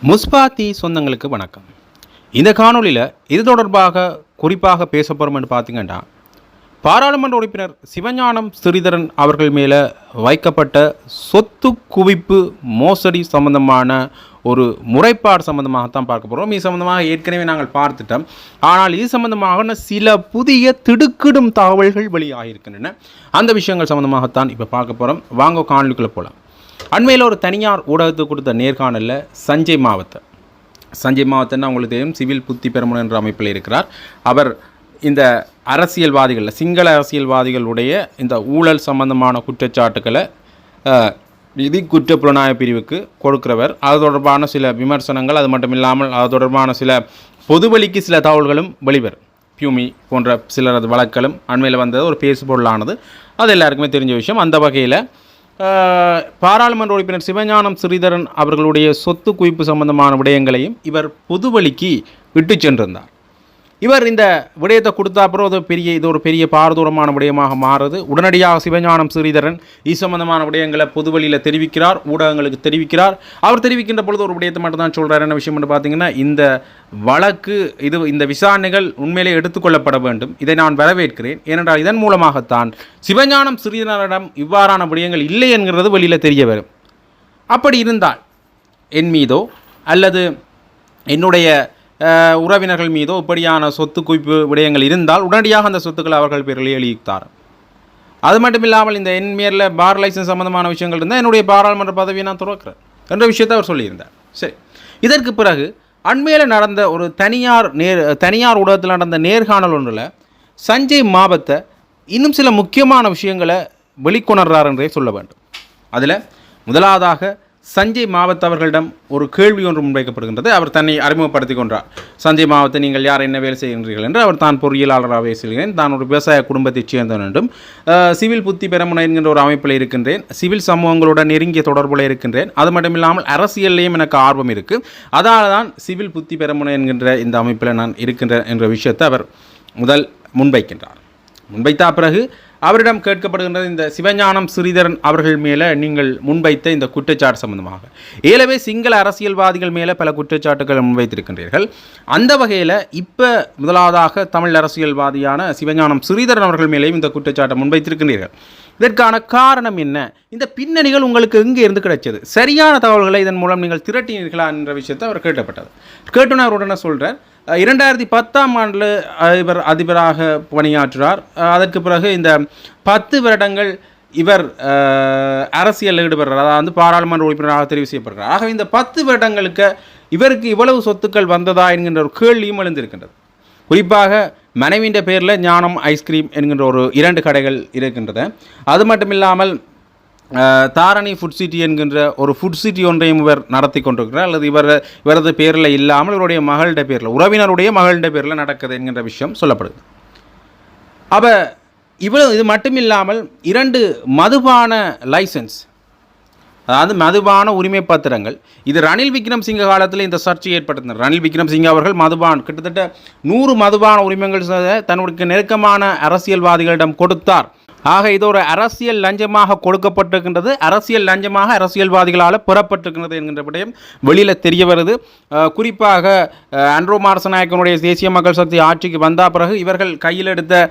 முஸ்பாத்தி சொந்தங்களுக்கு வணக்கம். இந்த காணொலியில் இது தொடர்பாக குறிப்பாக பேசப்படும் என்று பார்த்தீங்கன்னா, பாராளுமன்ற உறுப்பினர் சிவஞானம் ஸ்ரீதரன் அவர்கள் மேலே வைக்கப்பட்ட சொத்து குவிப்பு மோசடி சம்பந்தமான ஒரு முறைப்பாடு சம்பந்தமாகத்தான் பார்க்க போகிறோம். இது சம்பந்தமாக ஏற்கனவே நாங்கள் பார்த்துட்டோம். ஆனால் இது சம்பந்தமாக சில புதிய திடுக்கிடும் தகவல்கள் வெளியாகியிருக்கின்றன. அந்த விஷயங்கள் சம்பந்தமாகத்தான் இப்போ பார்க்க போகிறோம். வாங்க காணொலிக்குள்ளே போகலாம். அண்மையில் ஒரு தனியார் ஊடகத்துக்கு கொடுத்த நேர்காணலில் சஞ்சய் மாவத்தன் உங்களுக்கு தெரியும், சிவில் புத்தி பெரமுன என்ற அமைப்பில் இருக்கிறார். அவர் இந்த அரசியல்வாதிகளில் சிங்கள அரசியல்வாதிகளுடைய இந்த ஊழல் சம்பந்தமான குற்றச்சாட்டுக்களை நிதி குற்றப்புலனாய்வு பிரிவுக்கு கொடுக்கிறவர். அது தொடர்பான சில விமர்சனங்கள், அது மட்டும் இல்லாமல் அது தொடர்பான சில பொதுவெளிக்கு சில தகவல்களும் வெளிவரும். பியூமி போன்ற சிலரது வழக்குகளும் அண்மையில் வந்தது ஒரு பேசுபொருளானது. அது எல்லாருக்குமே தெரிஞ்ச விஷயம். அந்த வகையில் பாராளுமன்ற உறுப்பினர் சிவஞானம் ஸ்ரீதரன் அவர்களுடைய சொத்து குவிப்பு சம்பந்தமான விடயங்களையும் இவர் பொதுவெளிக்கு விட்டு சென்றிருந்தார். இவர் இந்த விடயத்தை கொடுத்த அப்புறம் இது ஒரு பெரிய பாரதூரமான விடயமாக மாறுது. உடனடியாக சிவஞானம் ஸ்ரீதரன் இது சம்பந்தமான விடயங்களை பொதுவெளியில் தெரிவிக்கிறார், ஊடகங்களுக்கு தெரிவிக்கிறார். அவர் தெரிவிக்கின்ற பொழுது ஒரு விடயத்தை மட்டும் தான் சொல்கிறார். என்ன விஷயம் என்று பார்த்தீங்கன்னா, இந்த வழக்கு இந்த விசாரணைகள் உண்மையிலே எடுத்துக்கொள்ளப்பட வேண்டும். இதை நான் வரவேற்கிறேன். ஏனென்றால் இதன் மூலமாகத்தான் சிவஞானம் ஸ்ரீதரனிடம் இவ்வாறான விடயங்கள் இல்லை என்கிறது வெளியில் தெரிய வரும். அப்படி இருந்தால் என் மீதோ அல்லது என்னுடைய உறவினர்கள் மீதோ இப்படியான சொத்து குவிப்பு விடயங்கள் இருந்தால் உடனடியாக அந்த சொத்துக்களை அவர்கள் பேரில் எழுதித்தார். அது மட்டும் இல்லாமல் இந்த என் மேரில் பார் லைசன்ஸ் சம்பந்தமான விஷயங்கள் இருந்தால் என்னுடைய பாராளுமன்ற பதவியை நான் துறக்கிறேன் என்ற விஷயத்தை அவர் சொல்லியிருந்தார். சரி, இதற்கு பிறகு அண்மையில் நடந்த ஒரு தனியார் ஊடகத்தில் நடந்த நேர்காணல் ஒன்றில் சஞ்சய் மாவத்தை இன்னும் சில முக்கியமான விஷயங்களை வெளிக்கொணர்றார் என்றே சொல்ல வேண்டும். அதில் முதலாவதாக சஞ்சய் மாவத் அவர்களிடம் ஒரு கேள்வி ஒன்று முன்வைக்கப்படுகின்றது. அவர் தன்னை அறிமுகப்படுத்திக் கொண்டார். சஞ்சய் மாவத்தை நீங்கள் யார் என்ன வேலை செய்கின்றீர்கள் என்று. அவர் தான் பொறியியலாளராகவே செல்கிறேன், தான் ஒரு விவசாய குடும்பத்தைச் சேர்ந்தவன் என்றும், சிவில் புத்தி பெரமுன என்கின்ற ஒரு அமைப்பில் இருக்கின்றேன், சிவில் சமூகங்களுடன் நெருங்கிய தொடர்பில் இருக்கின்றேன், அது மட்டும் இல்லாமல் அரசியல்லையும் எனக்கு ஆர்வம் இருக்குது, அதனால தான் சிவில் புத்தி பெரமுன என்கின்ற இந்த அமைப்பில் நான் இருக்கின்றேன் என்ற விஷயத்தை அவர் முதல் முன்வைக்கின்றார். முன்வைத்த பிறகு அவரிடம் கேட்கப்படுகின்றது, இந்த சிவஞானம் ஸ்ரீதரன் அவர்கள் மேலே நீங்கள் முன்வைத்த இந்த குற்றச்சாட்டு சம்பந்தமாக ஏலவே சிங்கள அரசியல்வாதிகள் மேலே பல குற்றச்சாட்டுகள் முன்வைத்திருக்கின்றீர்கள். அந்த வகையில் இப்போ முதலாவதாக தமிழ் அரசியல்வாதியான சிவஞானம் ஸ்ரீதரன் அவர்கள் மேலேயும் இந்த குற்றச்சாட்டை முன்வைத்திருக்கின்றீர்கள். இதற்கான காரணம் என்ன? இந்த பின்னணிகள் உங்களுக்கு எங்கே இருந்து கிடைச்சது? சரியான தகவல்களை இதன் மூலம் நீங்கள் திரட்டினீர்களா என்ற விஷயத்தை அவர் கேட்டுன்னு அவர் உடனே சொல்கிறார். 2010ஆம் ஆண்டில் இவர் அதிபராக பணியாற்றுறார். அதற்கு பிறகு இந்த 10 வருடங்கள் இவர் அரசியலில் ஈடுபடுறார், அதாவது பாராளுமன்ற உறுப்பினராக தெரிவு செய்யப்படுறார். ஆகவே இந்த 10 வருடங்களுக்கு இவருக்கு இவ்வளவு சொத்துக்கள் வந்ததா என்கின்ற ஒரு கேள்வியும் எழுந்திருக்கின்றது. குறிப்பாக மனைவியின் பேரில் ஞானம் ஐஸ்கிரீம் என்கின்ற ஒரு 2 கடைகள் இருக்கின்றது. அது மட்டும் இல்லாமல் தாரணி ஃபுட் சிட்டி என்கின்ற ஒரு ஃபுட் சிட்டி ஒன்றையும் இவர் நடத்தி கொண்டிருக்கிறார். அல்லது இவரது பேரில் இல்லாமல் இவருடைய மகளுடைய பேரில், உறவினருடைய மகளுடைய பேரில் நடக்குது என்கின்ற விஷயம் சொல்லப்படுது. அப்போ இது மட்டும் இல்லாமல் 2 மதுபான லைசன்ஸ், அதாவது மதுபான உரிமை பத்திரங்கள், இது ரணில் விக்ரமசிங்க காலத்தில் இந்த சர்ச்சை ஏற்படுத்தினார். ரணில் விக்ரமசிங்க அவர்கள் கிட்டத்தட்ட 100 மதுபான உரிமைகள் தன்னுடைய நெருக்கமான அரசியல்வாதிகளிடம் கொடுத்தார். ஆக இது ஒரு அரசியல் லஞ்சமாக கொடுக்கப்பட்டிருக்கின்றது, அரசியல் லஞ்சமாக அரசியல்வாதிகளால் பெறப்பட்டிருக்கின்றது என்கின்ற விடயம் வெளியில் தெரிய வருது. குறிப்பாக அன்ரோ மாரசநாயக்கனுடைய தேசிய மக்கள் சக்தி ஆட்சிக்கு வந்த பிறகு இவர்கள் கையில் எடுத்த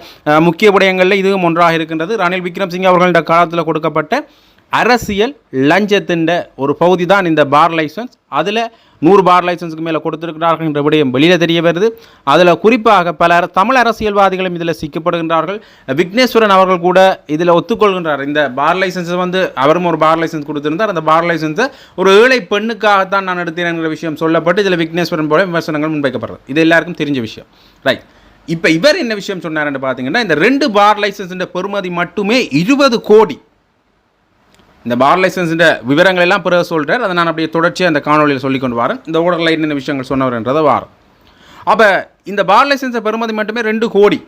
முக்கிய விடயங்களில் இதுவும் ஒன்றாக இருக்கின்றது. ரணில் விக்ரமசிங்க அவர்களுடைய காலத்தில் கொடுக்கப்பட்ட அரசியல் லஞ்சத்தின் ஒரு பகுதி தான் இந்த பார் லைசன்ஸ். அதில் 100 பார் லைசன்ஸுக்கு மேலே கொடுத்திருக்கிறார்கள் என்ற விடயம் வெளியில் தெரிய வருது. அதில் குறிப்பாக பல தமிழ் அரசியல்வாதிகளும் இதில் சிக்கப்படுகின்றார்கள். விக்னேஸ்வரன் அவர்கள் கூட இதில் ஒத்துக்கொள்கின்றார். இந்த பார் லைசன்ஸை அவரும் ஒரு பார் லைசன்ஸ் கொடுத்திருந்தார். அந்த பார் லைசன்ஸை ஒரு ஏழை பெண்ணுக்காகத்தான் நான் எடுத்தேன் என்கிற விஷயம் சொல்லப்பட்டு இதில் விக்னேஸ்வரன் போல விமர்சனங்கள் முன்வைக்கப்படுறது. இது எல்லாருக்கும் தெரிஞ்ச விஷயம், ரைட்? இப்போ இவர் என்ன விஷயம் சொன்னார்ன்னு பார்த்தீங்கன்னா, இந்த 2 பார் லைசன்ஸின் பெறுமதி மட்டுமே 20 கோடி. இந்த பார் லைசன்ஸிൻ്റെ விவரங்கள் எல்லாம் பிறகு சொல்கிறார். அதை நான் அப்படியே தொடர்ச்சியாக அந்த காணொலியில் சொல்லிக்கொண்டு வரேன். இந்த ஊடகத்தில் என்னென்ன விஷயங்கள் சொன்னவர்ன்றதை வாரம். அப்போ இந்த பார் லைசன்ஸை பெறுமதி மட்டுமே 2 கோடி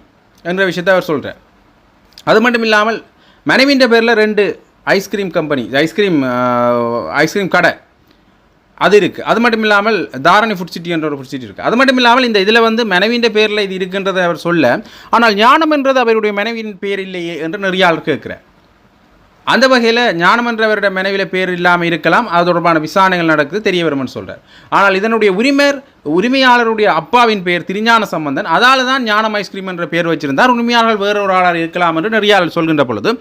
என்ற விஷயத்தை அவர் சொல்கிறார். அது மட்டும் இல்லாமல் மனைவியின் பேரில் 2 ஐஸ்கிரீம் கம்பெனி, ஐஸ்கிரீம் கடை அது இருக்குது. அது மட்டும் இல்லாமல் தாரணி ஃபுட் சிட்டி என்ற ஒரு ஃபுட் சிட்டி இருக்குது. அது மட்டும் இல்லாமல் இந்த இதில் மனைவியின் பேரில் இது இருக்கின்றதை அவர் சொல்ல, ஆனால் ஞானம் என்றது அவருடைய மனைவியின் பேர் இல்லையே என்று நிறைய ஆள் கேட்குறார். அந்த வகையில் ஞானம் என்றவருடைய மனைவியில் பேர் இல்லாமல் இருக்கலாம், அது தொடர்பான விசாரணைகள் நடக்குது, தெரிய வரும்னு சொல்கிறார். ஆனால் இதனுடைய உரிமையாளருடைய அப்பாவின் பெயர் திருஞான சம்பந்தன், அதால் தான் ஞானம் ஐஸ்கிரீம் என்ற பேர் வச்சிருந்தார். உரிமையாளர்கள் வேறொரு ஆளாக இருக்கலாம் என்று நெறியாளர் சொல்கின்ற பொழுது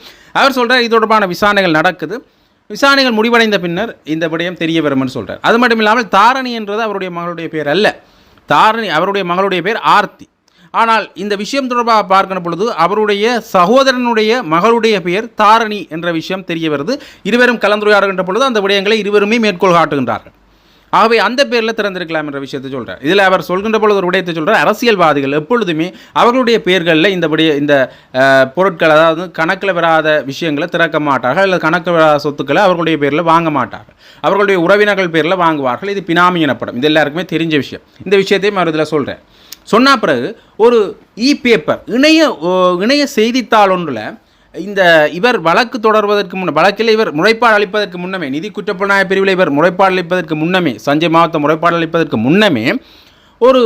அவர் சொல்கிறார் இது தொடர்பான விசாரணைகள் நடக்குது, விசாரணைகள் முடிவடைந்த பின்னர் இந்த விடயம் தெரிய வரும்னு சொல்கிறார். அது மட்டும் இல்லாமல் தாரணி என்றது அவருடைய மகளுடைய பேர் அல்ல, தாரணி அவருடைய மகளுடைய பேர் ஆர்த்தி. ஆனால் இந்த விஷயம் தொடர்பாக பார்க்கிற பொழுது அவருடைய சகோதரனுடைய மகளுடைய பெயர் தாரணி என்ற விஷயம் தெரிய வருது. இருவரும் கலந்துரையாடுகின்ற பொழுது அந்த விடயங்களை இருவருமே மேற்கோள் காட்டுகின்றார்கள். ஆகவே அந்த பேரில் திறந்திருக்கலாம் என்ற விஷயத்தை சொல்கிறார். இதில் அவர் சொல்கின்ற பொழுது ஒரு விடயத்தை சொல்கிறார், அரசியல்வாதிகள் எப்பொழுதுமே அவர்களுடைய பெயர்களில் இந்த பொருட்கள், அதாவது கணக்கில் வராத விஷயங்களை திறக்க மாட்டார்கள், அல்லது கணக்கில் வராத சொத்துக்களை அவர்களுடைய பேரில் வாங்க மாட்டார்கள், அவர்களுடைய உறவினர்கள் பேரில் வாங்குவார்கள். இது பினாமி எனப்படும். இது எல்லாருக்குமே தெரிஞ்ச விஷயம். இந்த விஷயத்தையும் அவர் இதில் சொல்கிறார். சொன்ன பிறகு ஒரு பேப்பர் இணைய செய்தித்தாள் ஒன்றில் இவர் வழக்கு தொடர்வதற்கு வழக்கில் இவர் முறைப்பாடு அளிப்பதற்கு முன்னமே, நிதி குற்றப்புலனாய்வு பிரிவில் இவர் முறைப்பாடு அளிப்பதற்கு முன்னமே, சஞ்சய் மாவட்ட முறைப்பாடு அளிப்பதற்கு முன்னமே ஒரு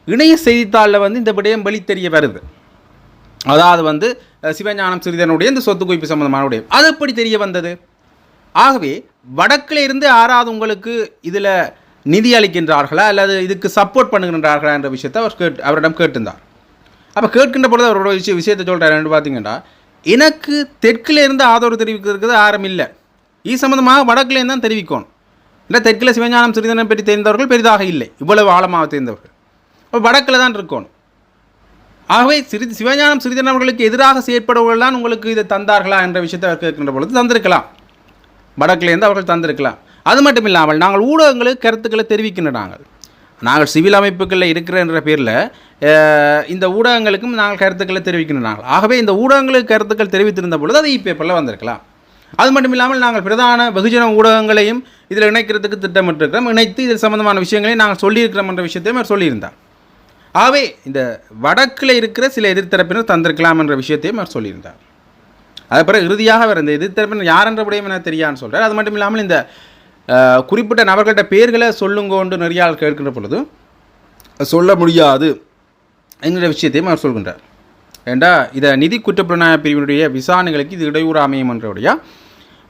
இணைய செய்தித்தாளில் இந்த விடயம் வெளித்தெரிய வருது. அதாவது சிவஞானம் ஸ்ரீதரனுடைய இந்த சொத்து குவிப்பு சம்பந்தமான விடயம் அது எப்படி தெரிய வந்தது? ஆகவே வடக்கில் இருந்து யாராவது உங்களுக்கு இதில் நிதி அளிக்கின்றார்களா அல்லது இதுக்கு சப்போர்ட் பண்ணுகின்றார்களா என்ற விஷயத்தை அவரிடம் கேட்டிருந்தார். அப்போ கேட்கின்ற பொழுது அவரோட விஷயத்தை சொல்கிறார். பார்த்தீங்கன்னா எனக்கு தெற்கில் இருந்து ஆதரவு தெரிவிக்கிறதுக்கு யாரும் இல்லை, இது சம்பந்தமாக வடக்கிலேருந்து தான் தெரிவிக்கணும். இல்லை தெற்கில் சிவஞானம் ஸ்ரீதரனை பற்றி தெரிந்தவர்கள் பெரிதாக இல்லை, இவ்வளவு ஆழமாக தெரிந்தவர்கள். அப்போ வடக்கில் தான் இருக்கணும். ஆகவே சிவஞானம் ஸ்ரீதரன் அவர்களுக்கு எதிராக செயற்படுவர்கள் தான் உங்களுக்கு இதை தந்தார்களா என்ற விஷயத்தை அவர் கேட்கின்ற பொழுது தந்திருக்கலாம், வடக்கிலேருந்து அவர்கள் தந்திருக்கலாம். அது மட்டும் இல்லாமல் நாங்கள் ஊடகங்களுக்கு கருத்துக்களை தெரிவிக்கின்ற நாங்கள் சிவில் அமைப்புகளில் இருக்கிற என்ற பேரில் இந்த ஊடகங்களுக்கும் நாங்கள் கருத்துக்களை தெரிவிக்கின்றார்கள். ஆகவே இந்த ஊடகங்களுக்கு கருத்துக்கள் தெரிவித்திருந்த பொழுது அது பேப்பரில் வந்திருக்கலாம். அது மட்டும் இல்லாமல் நாங்கள் பிரதான வெகுஜன ஊடகங்களையும் இதில் இணைக்கிறதுக்கு திட்டமிட்டிருக்கிறோம், இணைத்து இது சம்பந்தமான விஷயங்களையும் நாங்கள் சொல்லியிருக்கிறோம் என்ற விஷயத்தையும் அவர் சொல்லியிருந்தார். ஆகவே இந்த வடக்கில் இருக்கிற சில எதிர்த்தரப்பினர் தந்திருக்கலாம் என்ற விஷயத்தையும் அவர் சொல்லியிருந்தார். அது பிறகு இறுதியாக அவர் இந்த எதிர்த்தரப்பினர் யார் என்ற விடயம் என தெரியான்னு சொல்கிறார். அது மட்டும் இல்லாமல் இந்த குறிப்பிட்ட நபர்கள்ட்ட பேர்களை சொல்லுங்கோண்டு நிறைய ஆள் கேட்கின்ற பொழுது சொல்ல முடியாது என்கிற விஷயத்தையும் அவர் சொல்கின்றார். ஏண்டா இதை நிதி குற்றப்புலனாய்வு பிரிவினுடைய விசாரணைகளுக்கு இது இடையூறு அமையும் என்றபடியா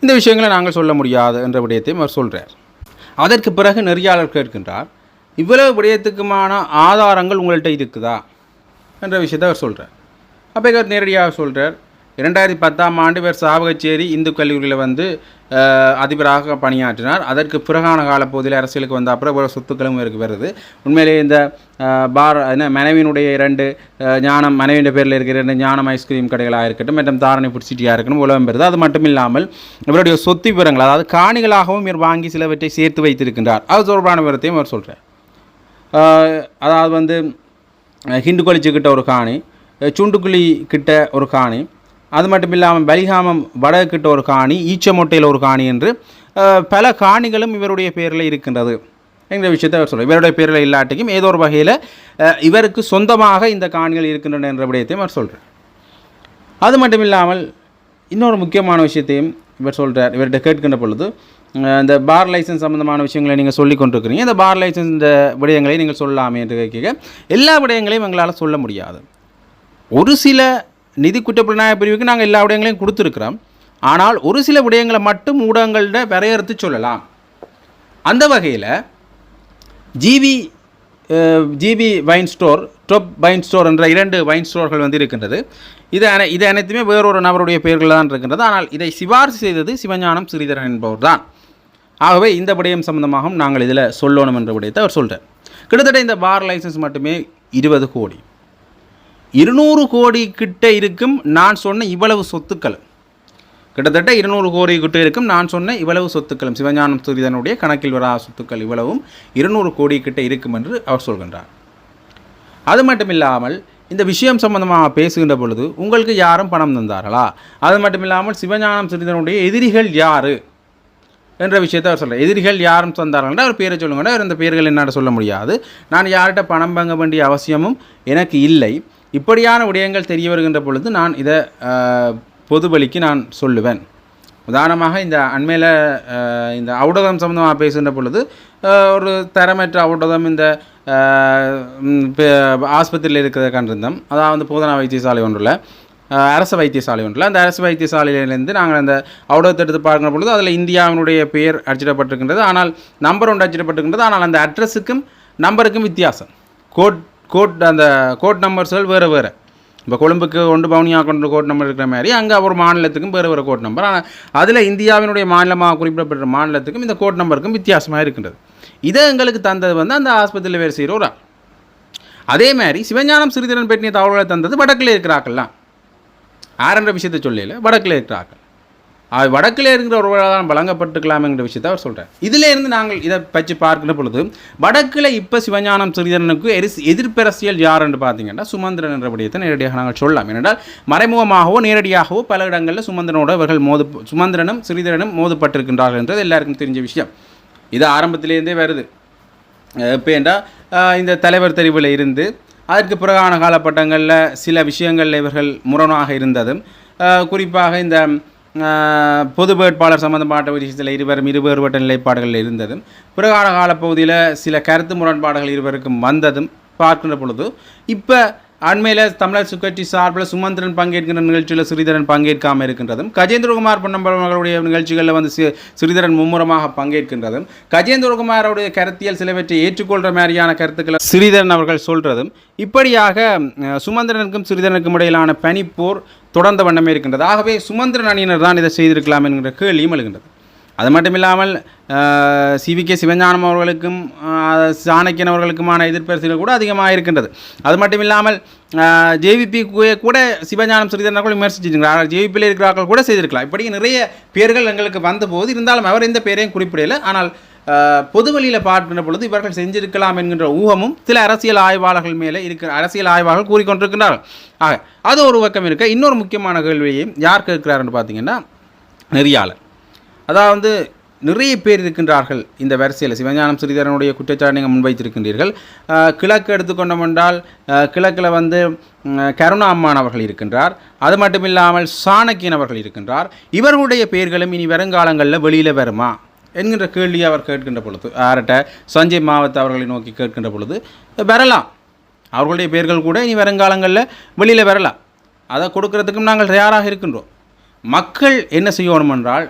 இந்த விஷயங்களை நாங்கள் சொல்ல முடியாது என்ற விடயத்தையும் அவர் சொல்கிறார். அதற்கு பிறகு நெறியாளர் கேட்கின்றார், இவ்வளவு விடயத்துக்குமான ஆதாரங்கள் உங்கள்கிட்ட இருக்குதா என்ற விஷயத்தை அவர் சொல்கிறார். அப்போ இவர் நேரடியாக சொல்கிறார், 2010ஆம் ஆண்டு இவர் சாவகச்சேரி இந்து கல்லூரியில் அதிபராக பணியாற்றினார். அதற்கு பிறகான காலப்பகுதியில் அரசியலுக்கு வந்த அப்புறம் ஒரு சொத்துக்களும் இவருக்கு வருது. உண்மையிலே இந்த மனைவியினுடைய 2 ஞானம் மனைவியின் பேரில் இருக்கிற 2 ஞானம் ஐஸ்கிரீம் கடைகளாக இருக்கட்டும் மற்றும் தாரணை புடிச்சிட்டியாக இருக்கட்டும் உலகம் பெறுது. அது மட்டும் இல்லாமல் இவருடைய சொத்து விவரங்கள், அதாவது காணிகளாகவும் இவர் வாங்கி சிலவற்றை சேர்த்து வைத்திருக்கின்றார். அது தொடர்பான விவரத்தையும் அவர் சொல்கிறார். அதாவது ஹிண்டு கொலிச்சுக்கிட்ட ஒரு காணி, சுண்டுக்குழி கிட்ட ஒரு காணி, அது மட்டும் இல்லாமல் பலிகாமம் வடக்கிட்ட ஒரு காணி, ஈச்சமொட்டையில் ஒரு காணி என்று பல காணிகளும் இவருடைய பேரில் இருக்கின்றது என்ற விஷயத்தை அவர் சொல்கிறார். இவருடைய பேரில் இல்லாட்டிக்கும் ஏதோ ஒரு வகையில் இவருக்கு சொந்தமாக இந்த காணிகள் இருக்கின்றன என்ற விடயத்தையும் அவர் சொல்கிறார். அது மட்டும் இல்லாமல் இன்னொரு முக்கியமான விஷயத்தையும் இவர் சொல்கிறார். இவர்கிட்ட கேட்கின்ற பொழுது இந்த பார் லைசன்ஸ் சம்பந்தமான விஷயங்களை நீங்கள் சொல்லி கொண்டிருக்கிறீங்க, இந்த பார் லைசன்ஸ் இந்த விடயங்களை நீங்கள் சொல்லலாமே என்று கேட்க எல்லா விடயங்களையும் எங்களால் சொல்ல முடியாது. ஒரு சில நிதி குற்றப்புலனாய்வு பிரிவுக்கு நாங்கள் எல்லா விடயங்களையும் கொடுத்துருக்கிறோம். ஆனால் ஒரு சில விடயங்களை மட்டும் ஊடகங்கள்ட வரையறுத்து சொல்லலாம். அந்த வகையில் GP wine store, top wine store என்ற 2 வைன் ஸ்டோர்கள் இருக்கின்றது. இது அனைத்துமே வேறொரு நபருடைய பெயர்கள் தான் இருக்கின்றது. ஆனால் இதை சிபாரிசு செய்தது சிவஞானம் ஸ்ரீதரன் என்பவர் தான். ஆகவே இந்த விடயம் சம்பந்தமாகவும் நாங்கள் இதில் சொல்லணும் என்ற விடயத்தை அவர் சொல்கிறார். கிட்டத்தட்ட இந்த பார் லைசன்ஸ் மட்டுமே 20 கோடி, 200 கோடி கிட்ட இருக்கும். நான் சொன்ன இவ்வளவு சொத்துக்கள் கிட்டத்தட்ட 200 கோடி கிட்ட இருக்கும். நான் சொன்ன இவ்வளவு சொத்துக்களும் சிவஞானம் ஸ்ரீதரனுடைய கணக்கில் வரா சொத்துக்கள் இவ்வளவும் 200 கோடி கிட்ட இருக்கும் என்று அவர் சொல்கின்றார். அது மட்டும் இல்லாமல் இந்த விஷயம் சம்பந்தமாக பேசுகின்ற பொழுது உங்களுக்கு யாரும் பணம் தந்தார்களா, அது மட்டும் இல்லாமல் சிவஞானம் ஸ்ரீதரனுடைய எதிரிகள் யார் என்ற விஷயத்தை அவர் சொல்கிறார். எதிரிகள் யாரும் தந்தார்கள்னா அவர் பேரை சொல்லுங்கன்னா அவர் இந்த பேர்கள் என்னால் சொல்ல முடியாது. நான் யார்கிட்ட பணம் வாங்க வேண்டிய அவசியமும் எனக்கு இல்லை. இப்படியான விடயங்கள் தெரிய வருகின்ற பொழுது நான் இதை பொதுவழிக்கு நான் சொல்லுவேன். உதாரணமாக இந்த அண்மையில் இந்த ஊடகம் சம்பந்தமாக பேசுகின்ற பொழுது ஒரு தரமற்ற ஊடகம் இந்த ஆஸ்பத்திரியில் இருக்கிறத கண்டிருந்தோம். அதாவது போதனா வைத்தியசாலை ஒன்றில் அரசு வைத்தியசாலை ஒன்றில். அந்த அரசு வைத்தியசாலையிலேருந்து நாங்கள் அந்த அவுடத்தை எடுத்து பார்க்கிற பொழுது அதில் இந்தியாவினுடைய பெயர் அச்சிடப்பட்டிருக்கின்றது. ஆனால் நம்பர் ஒன்று அச்சிடப்பட்டிருக்கின்றது. ஆனால் அந்த அட்ரஸுக்கும் நம்பருக்கும் வித்தியாசம். அந்த கோட் நம்பர்ஸ்கள் வேறு. இப்போ கொழும்புக்கு பவுனியா கொண்டு கோட் நம்பர் இருக்கிற மாதிரி அங்கே ஒரு மாநிலத்துக்கும் வேறு கோட் நம்பர். ஆனால் அதில் இந்தியாவினுடைய மாநிலமாக குறிப்பிடப்பட்ட மாநிலத்துக்கும் இந்த கோட் நம்பருக்கும் வித்தியாசமாக இருக்கின்றது. இதை எங்களுக்கு தந்தது அந்த ஆஸ்பத்திரியில் வேறு செய்கிற ஒரு ஆள். அதே மாதிரி சிவஞானம் ஸ்ரீதரன் பற்றிய தகவல்களை தந்தது வடக்கில் இருக்கிறாக்கள்லாம். ஆரன்ற விஷயத்தை சொல்லல, வடக்கில் இருக்கிறார்கள். வடக்கில் இருக்கிற ஒருவரால் வழங்கப்பட்டுக்கலாம் என்ற விஷயத்தை அவர் சொல்கிறார். இதிலேருந்து நாங்கள் இதை பற்றி பார்க்கிற பொழுது வடக்கில் இப்போ சிவஞானம் ஸ்ரீதரனுக்கு எதிர்ப்பரசியல் யார் என்று பார்த்தீங்கன்னா சுமந்திரன் என்ற விடயத்தை நேரடியாக நாங்கள் சொல்லலாம். ஏனென்றால் மறைமுகமாகவோ நேரடியாகவோ பல இடங்களில் சுமந்திரனோடு இவர்கள் சுமந்திரனும் ஸ்ரீதரனும் மோதப்பட்டிருக்கின்றார்கள் என்றது எல்லாருக்கும் தெரிஞ்ச விஷயம். இது ஆரம்பத்திலேருந்தே வருது. இப்போ என்றால் இந்த தலைவர் தெரிவில் இருந்து அதற்கு பிறகான காலப்பட்டங்களில் சில விஷயங்களில் இவர்கள் முரணாக இருந்ததும், குறிப்பாக இந்த பொது வேட்பாளர் சம்பந்தப்பட்ட விஷயத்தில் இருவேறுபட்ட நிலைப்பாடுகளில் இருந்ததும், பிறகான காலப்பகுதியில் சில கருத்து முரண்பாடுகள் இருவருக்கும் வந்ததும் பார்க்கின்ற பொழுது இப்போ அண்மையில் தமிழர் கட்சி சார்பில் சுமந்திரன் பங்கேற்கின்ற நிகழ்ச்சியில் ஸ்ரீதரன் பங்கேற்காமல் இருக்கின்றதும், கஜேந்திரகுமார் பொன்னம்பலங்களுடைய நிகழ்ச்சிகளில் ஸ்ரீதரன் மும்முரமாக பங்கேற்கின்றதும், கஜேந்திரகுமாரோடைய கருத்தியல் சிலவற்றை ஏற்றுக்கொள்கிற மாதிரியான கருத்துக்களை ஸ்ரீதரன் அவர்கள் சொல்கிறதும், இப்படியாக சுமந்திரனுக்கும் ஸ்ரீதரனுக்கும் இடையிலான பனிப்போர் தொடர்ந்த வண்ணமே இருக்கின்றது. ஆகவே சுமந்திரன் அணியினர் தான் இதை செய்திருக்கலாம் என்கிற கேள்வியும் எழுகின்றது. அது மட்டும் இல்லாமல் சிவிகே சிவஞானம் அவர்களுக்கும் சாணக்கியன் அவர்களுக்குமான எதிர்ப்பரசிகள் கூட அதிகமாக இருக்கின்றது. அது மட்டும் இல்லாமல் ஜேவிபி கூட சிவஞானம் ஸ்ரீதரன் விமர்சிச்சிருக்கிறார்கள். ஜேவிபியில் இருக்கிறார்கள் கூட செய்திருக்கலாம். இப்படி நிறைய பேர்கள் எங்களுக்கு வந்தபோது இருந்தாலும் அவர் எந்த பேரையும் குறிப்பிடலை. ஆனால் பொது வழியில் பார்க்கின்ற பொழுது இவர்கள் செஞ்சிருக்கலாம் என்கின்ற ஊகமும் சில அரசியல் ஆய்வாளர்கள் மேலே அரசியல் ஆய்வாளர்கள் கூறிக்கொண்டிருக்கிறார்கள். ஆக அது ஒரு பக்கம் இருக்க, இன்னொரு முக்கியமான கேள்வியையும் யார் கேட்கிறாருன்னு பார்த்தீங்கன்னா நெறியாளர். அதாவது நிறைய பேர் இருக்கின்றார்கள் இந்த வரிசையில். சிவஞானம் ஸ்ரீதரனுடைய குற்றச்சாட்டை நீங்கள் முன்வைத்திருக்கின்றீர்கள். கிழக்கு எடுத்துக்கொண்டோம் என்றால் கிழக்கில் கருணா அம்மான் அவர்கள் இருக்கின்றார். அது மட்டும் இல்லாமல் சாணக்கியன் அவர்கள் இருக்கின்றார். இவர்களுடைய பெயர்களும் இனி வருங்காலங்களில் வெளியில் வருமா என்கின்ற கேள்வியை அவர் கேட்கின்ற பொழுது, யார்கிட்ட சஞ்சய் மாவத் அவர்களை நோக்கி கேட்கின்ற பொழுது வரலாம். அவர்களுடைய பெயர்கள் கூட இனி வருங்காலங்களில் வெளியில் வரலாம். அதை கொடுக்கறதுக்கும் நாங்கள் தயாராக இருக்கின்றோம். மக்கள் என்ன செய்யணும் என்றால்,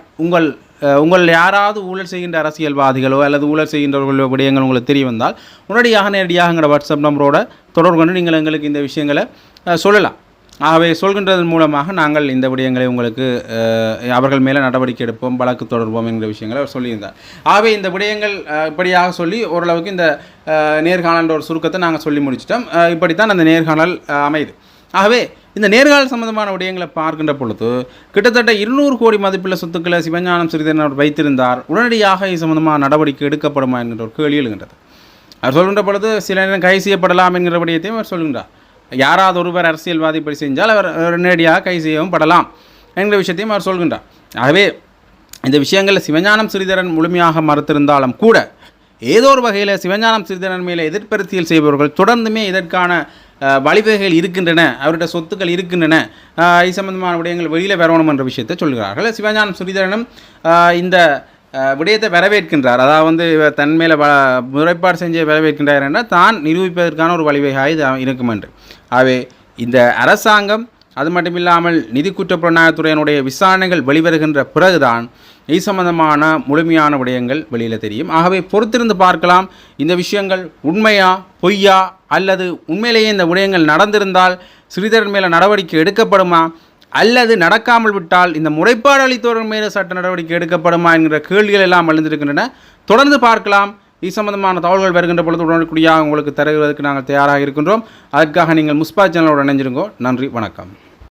உங்கள் யாராவது ஊழல் செய்கின்ற அரசியல்வாதிகளோ அல்லது ஊழல் செய்கின்றவர்களோ விடயங்கள் உங்களுக்கு தெரிய வந்தால் உடனடியாக நேரடியாக வாட்ஸ்அப் நம்பரோட தொடர்பு கொண்டு நீங்கள் எங்களுக்கு இந்த விஷயங்களை சொல்லலாம். ஆகவே சொல்கின்றதன் மூலமாக நாங்கள் இந்த விடயங்களை உங்களுக்கு அவர்கள் மேலே நடவடிக்கை எடுப்போம், வழக்கு தொடர்போம் என்கிற விஷயங்களை அவர் சொல்லியிருந்தார். ஆகவே இந்த விடயங்கள் இப்படியாக சொல்லி ஓரளவுக்கு இந்த நேர்காணல் ஒரு சுருக்கத்தை நாங்கள் சொல்லி முடிச்சிட்டோம். இப்படித்தான் அந்த நேர்காணல் அமையுது. ஆகவே இந்த நேர்காணல் சம்பந்தமான விடயங்களை பார்க்கின்ற பொழுது கிட்டத்தட்ட 200 கோடி மதிப்புள்ள சொத்துக்களை சிவஞானம் ஸ்ரீதரன் அவர் வைத்திருந்தார். உடனடியாக இது சம்பந்தமான நடவடிக்கை எடுக்கப்படுமா என்கிற ஒரு கேள்வி எழுகின்றது. அவர் சொல்கின்ற பொழுது சில நேரம் கைது செய்யப்படலாம் என்கிற விடயத்தையும் அவர் சொல்கின்றார். யாராவது ஒருவர் அரசியல்வாதி இப்படி செஞ்சால் அவர் நேரடியாக கைது செய்யவும் படலாம் என்கிற விஷயத்தையும் அவர் சொல்கின்றார். ஆகவே இந்த விஷயங்களில் சிவஞானம் ஸ்ரீதரன் முழுமையாக மறுத்திருந்தாலும் கூட ஏதோ ஒரு வகையில் சிவஞானம் ஸ்ரீதரன் மேலே எதிர்ப்பரசியல் செய்பவர்கள் தொடர்ந்துமே இதற்கான வழிவகைகள் இருக்கின்றன, அவருடைய சொத்துக்கள் இருக்கின்றன, இது சம்பந்தமான விடயங்கள் வெளியில் வரணும் என்ற விஷயத்தை சொல்கிறார்கள். சிவஞானம் ஸ்ரீதரனும் இந்த விடயத்தை வரவேற்கின்றார். அதாவது தன் மேலே முறைப்பாடு செஞ்சு வரவேற்கின்றார் என்றால் தான் நிரூபிப்பதற்கான ஒரு வழிவகையாக இது இருக்கும் என்று. ஆகவே இந்த அரசாங்கம் அது மட்டும் இல்லாமல் நிதி குற்றப்புலனாய்வுத்துறையினுடைய விசாரணைகள் வெளிவருகின்ற பிறகுதான் இது சம்பந்தமான முழுமையான விடயங்கள் வெளியில் தெரியும். ஆகவே பொறுத்திருந்து பார்க்கலாம். இந்த விஷயங்கள் உண்மையா பொய்யா, அல்லது உண்மையிலேயே இந்த விடயங்கள் நடந்திருந்தால் ஸ்ரீதரன் மேலே நடவடிக்கை எடுக்கப்படுமா, அல்லது நடக்காமல் விட்டால் இந்த முறைப்பாடு அளித்தவர்கள் மேலே சட்ட நடவடிக்கை எடுக்கப்படுமா என்கிற கேள்விகள் எல்லாம் எழுந்திருக்கின்றன. தொடர்ந்து பார்க்கலாம். இது சம்பந்தமான தகவல்கள் வருகின்ற பொழுது உடனடியாக உங்களுக்கு தருவதற்கு நாங்கள் தயாராக இருக்கின்றோம். அதற்காக நீங்கள் முஸ்பா சேனலோடு இணைஞ்சிருங்கோ. நன்றி, வணக்கம்.